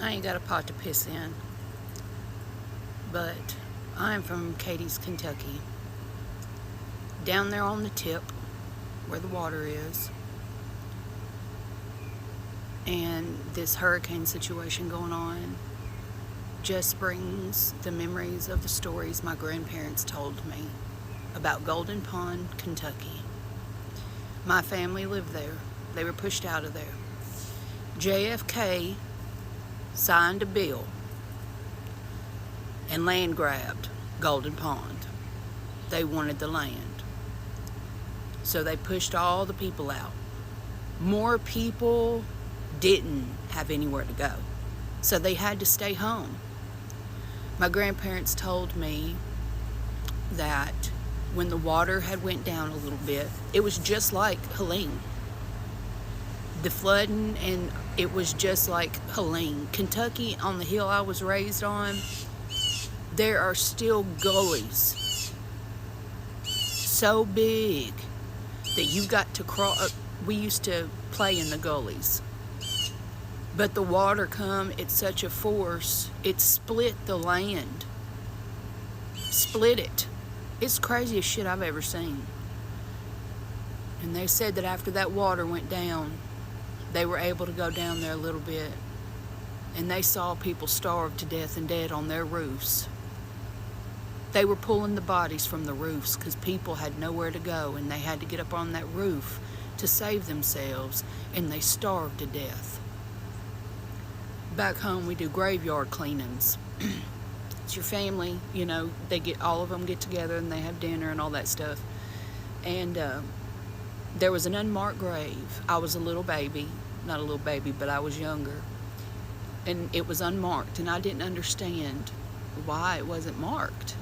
I ain't got a pot to piss in, but I'm from Cadiz, Kentucky. Down there on the tip where the water is, and this hurricane situation going on just brings the memories of the stories my grandparents told me about Golden Pond, Kentucky. My family lived there. They were pushed out of there. JFK signed a bill and land grabbed Golden Pond. They wanted the land. So they pushed all the people out. More people didn't have anywhere to go. So they had to stay home. My grandparents told me that when the water had went down a little bit, it was just like Helene. The flooding, and it was just like Helene. Kentucky, on the hill I was raised on, there are still gullies so big that you got to cross. We used to play in the gullies. But the water come at such a force, it split the land. Split it. It's the craziest shit I've ever seen. And they said that after that water went down, they were able to go down there a little bit. And they saw people starve to death and dead on their roofs. They were pulling the bodies from the roofs because people had nowhere to go, and they had to get up on that roof to save themselves, and they starved to death. Back home, we do graveyard cleanings. It's your family, you know, all of them get together and they have dinner and all that stuff. And there was an unmarked grave. I was a little baby, not a little baby, but I was younger. And it was unmarked, and I didn't understand why it wasn't marked.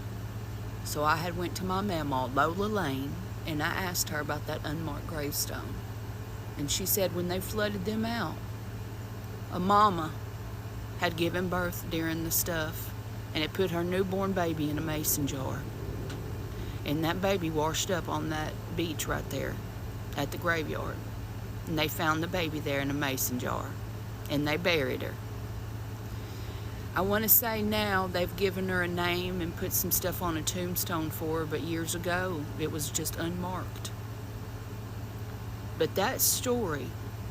So I had went to my mama, Lola Lane, and I asked her about that unmarked gravestone. And she said when they flooded them out, a mama had given birth during the stuff, and it put her newborn baby in a mason jar. And that baby washed up on that beach right there at the graveyard. And they found the baby there in a mason jar, and they buried her. I want to say now they've given her a name and put some stuff on a tombstone for her, but years ago it was just unmarked. But that story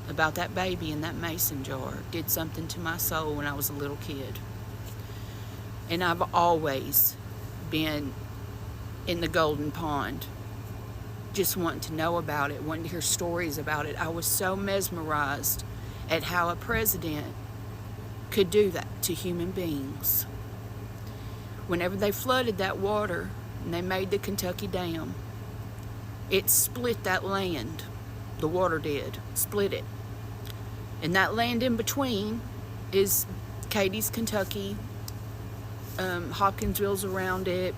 about that baby in that mason jar did something to my soul when I was a little kid. And I've always been in the Golden Pond, just wanting to know about it, wanting to hear stories about it. I was so mesmerized at how a president could do that to human beings. Whenever they flooded that water and they made the Kentucky Dam, it split that land. The water did, split it. And that land in between is Cadiz, Kentucky. Hopkinsville's around it,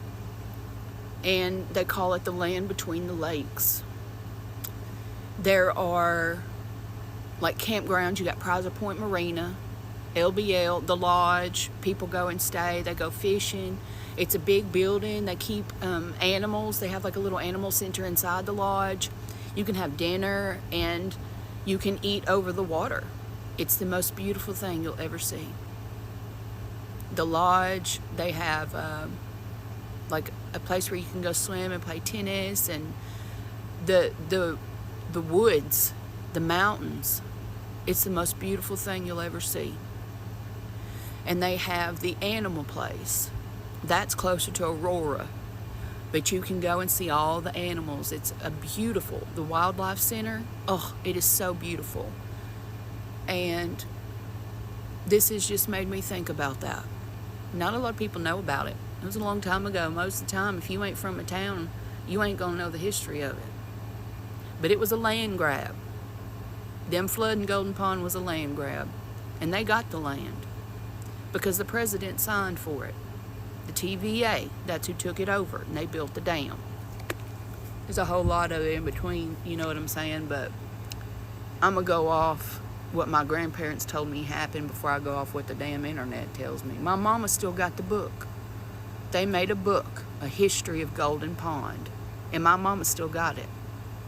and they call it the land between the lakes. There are like campgrounds. You got Prizer Point Marina, LBL, the lodge. People go and stay. They go fishing. It's a big building. They keep animals. They have like a little animal center inside the lodge. You can have dinner, and you can eat over the water. It's the most beautiful thing you'll ever see. The lodge, they have like a place where you can go swim and play tennis, and the woods, the mountains. It's the most beautiful thing you'll ever see. And they have the animal place. That's closer to Aurora, but you can go and see all the animals. It's a beautiful, the wildlife center. Oh, it is so beautiful. And this has just made me think about that. Not a lot of people know about it. It was a long time ago. Most of the time, if you ain't from a town, you ain't gonna know the history of it. But it was a land grab. Them flooding Golden Pond was a land grab. And they got the land because the president signed for it. The TVA, that's who took it over, and they built the dam. There's a whole lot of it in between, you know what I'm saying? But I'm gonna go off what my grandparents told me happened before I go off what the damn internet tells me. My mama still got the book. They made a book, A History of Golden Pond, and my mama still got it.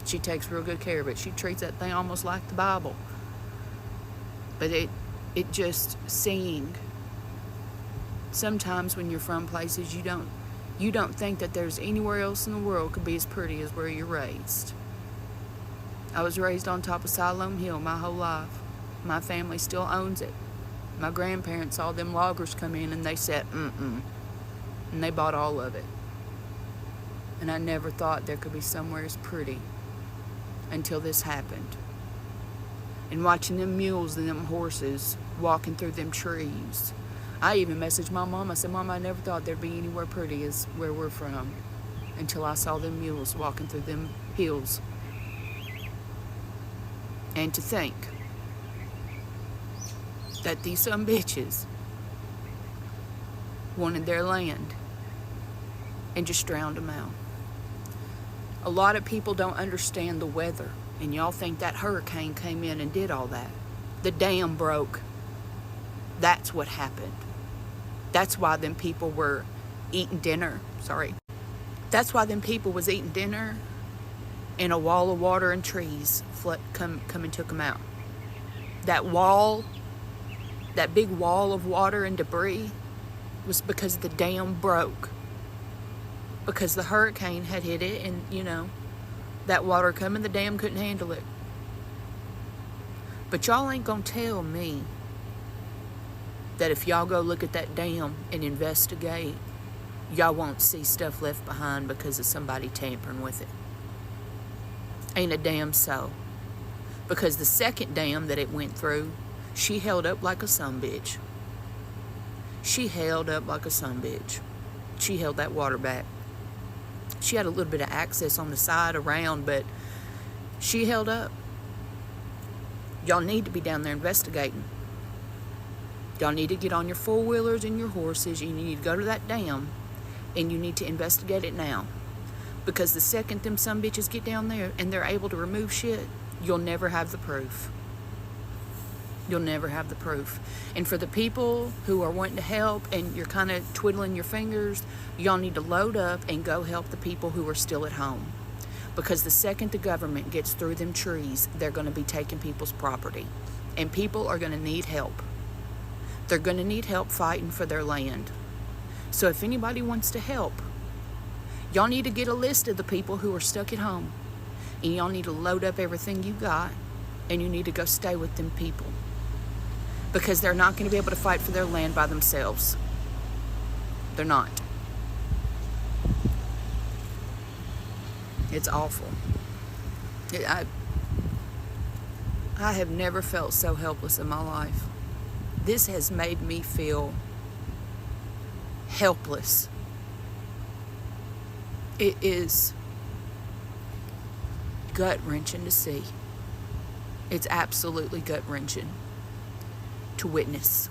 She takes real good care of it. She treats that thing almost like the Bible. But it just seeing, sometimes when you're from places you don't think that there's anywhere else in the world could be as pretty as where you're raised. I was raised on top of Siloam Hill my whole life. My family still owns it. My grandparents saw them loggers come in and they said, and they bought all of it. And I never thought there could be somewhere as pretty until this happened. And watching them mules and them horses walking through them trees. I even messaged my mom. I said, Mom, I never thought there'd be anywhere pretty as where we're from until I saw them mules walking through them hills. And to think that these some bitches wanted their land and just drowned them out. A lot of people don't understand the weather, and y'all think that hurricane came in and did all that. The dam broke. That's what happened. That's why them people were eating dinner. That's why them people was eating dinner and a wall of water and trees come and took them out. That wall, that big wall of water and debris was because the dam broke. Because the hurricane had hit it and, that water coming, the dam couldn't handle it. But y'all ain't gonna tell me that if y'all go look at that dam and investigate, y'all won't see stuff left behind because of somebody tampering with it. Ain't a damn soul. Because the second dam that it went through, she held up like a sumbitch. She held up like a sumbitch. She held that water back. She had a little bit of access on the side around, but she held up. Y'all need to be down there investigating. Y'all need to get on your four-wheelers and your horses, and you need to go to that dam, and you need to investigate it now. Because the second them some bitches get down there and they're able to remove shit, you'll never have the proof. You'll never have the proof. And for the people who are wanting to help and you're kind of twiddling your fingers, y'all need to load up and go help the people who are still at home. Because the second the government gets through them trees, they're going to be taking people's property. And people are going to need help. They're going to need help fighting for their land. So if anybody wants to help, y'all need to get a list of the people who are stuck at home. And y'all need to load up everything you got, and you need to go stay with them people. Because they're not going to be able to fight for their land by themselves. They're not. It's awful. I have never felt so helpless in my life. This has made me feel helpless. It is gut-wrenching to see. It's absolutely gut-wrenching to witness.